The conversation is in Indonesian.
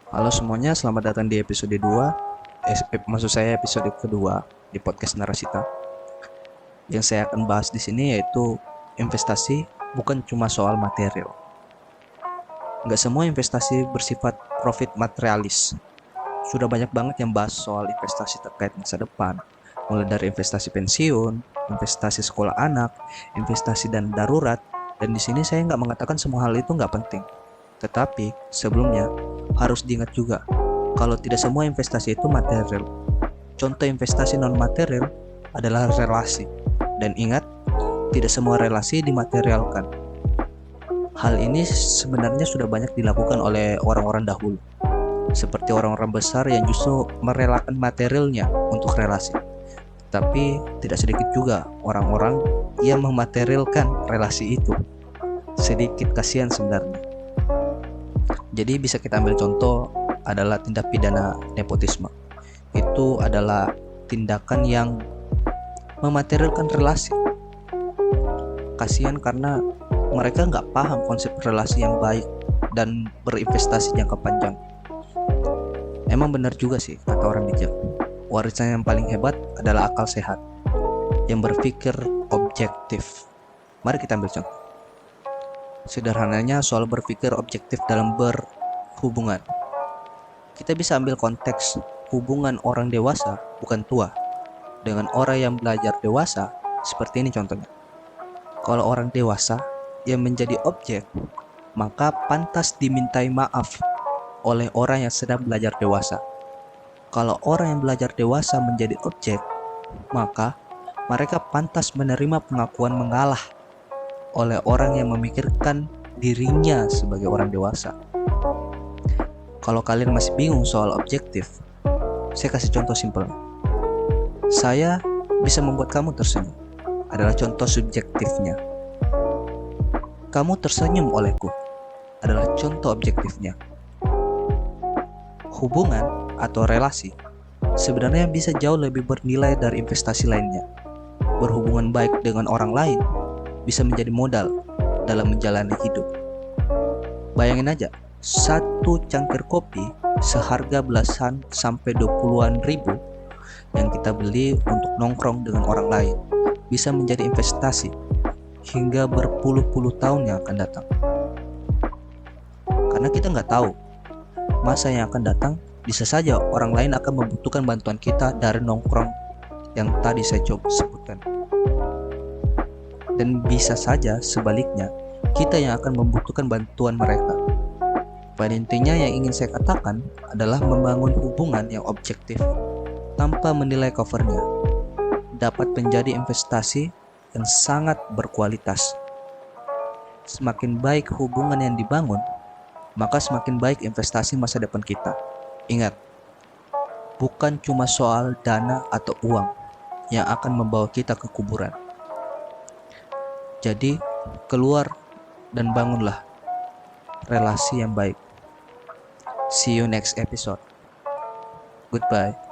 Halo semuanya, selamat datang di episode 2. Maksud saya episode kedua di podcast Narasita. Yang saya akan bahas di sini yaitu investasi bukan cuma soal material. Nggak semua investasi bersifat profit materialis. Sudah banyak banget yang bahas soal investasi terkait masa depan, mulai dari investasi pensiun, investasi sekolah anak, investasi dan darurat. Dan di sini saya nggak mengatakan semua hal itu nggak penting. Tetapi sebelumnya harus diingat juga kalau tidak semua investasi itu material. Contoh investasi non material adalah relasi. Dan ingat, tidak semua relasi dimaterialkan. Hal ini sebenarnya sudah banyak dilakukan oleh orang-orang dahulu, seperti orang-orang besar yang justru merelakan materialnya untuk relasi. Tapi tidak sedikit juga orang-orang yang mematerialkan relasi itu. Sedikit kasihan sebenarnya. Jadi bisa kita ambil contoh adalah tindak pidana nepotisme. Itu adalah tindakan yang mematerialkan relasi. Kasihan karena mereka nggak paham konsep relasi yang baik dan berinvestasi jangka panjang. Emang benar juga sih kata orang bijak. Warisan yang paling hebat adalah akal sehat yang berpikir objektif. Mari kita ambil contoh. Sederhananya soal berpikir objektif dalam berhubungan. Kita bisa ambil konteks hubungan orang dewasa, bukan tua, dengan orang yang belajar dewasa, seperti ini contohnya. Kalau orang dewasa yang menjadi objek, maka pantas dimintai maaf oleh orang yang sedang belajar dewasa. Kalau orang yang belajar dewasa menjadi objek, maka mereka pantas menerima pengakuan mengalah oleh orang yang memikirkan dirinya sebagai orang dewasa. Kalau kalian masih bingung soal objektif, saya kasih contoh simpel. Saya bisa membuat kamu tersenyum. Adalah contoh subjektifnya. Kamu tersenyum olehku adalah contoh objektifnya. Hubungan atau relasi sebenarnya bisa jauh lebih bernilai dari investasi lainnya. Berhubungan baik dengan orang lain bisa menjadi modal dalam menjalani hidup. Bayangin aja, satu cangkir kopi seharga belasan sampai 20-an ribu yang kita beli untuk nongkrong dengan orang lain bisa menjadi investasi hingga berpuluh-puluh tahun yang akan datang. Karena kita nggak tahu masa yang akan datang, bisa saja orang lain akan membutuhkan bantuan kita dari nongkrong yang tadi saya coba sebutkan. Dan bisa saja sebaliknya, kita yang akan membutuhkan bantuan mereka. Pada intinya yang ingin saya katakan adalah membangun hubungan yang objektif tanpa menilai covernya dapat menjadi investasi yang sangat berkualitas. Semakin baik hubungan yang dibangun, maka semakin baik investasi masa depan kita. Ingat, bukan cuma soal dana atau uang yang akan membawa kita ke kuburan. Jadi, keluar dan bangunlah relasi yang baik. See you next episode. Goodbye.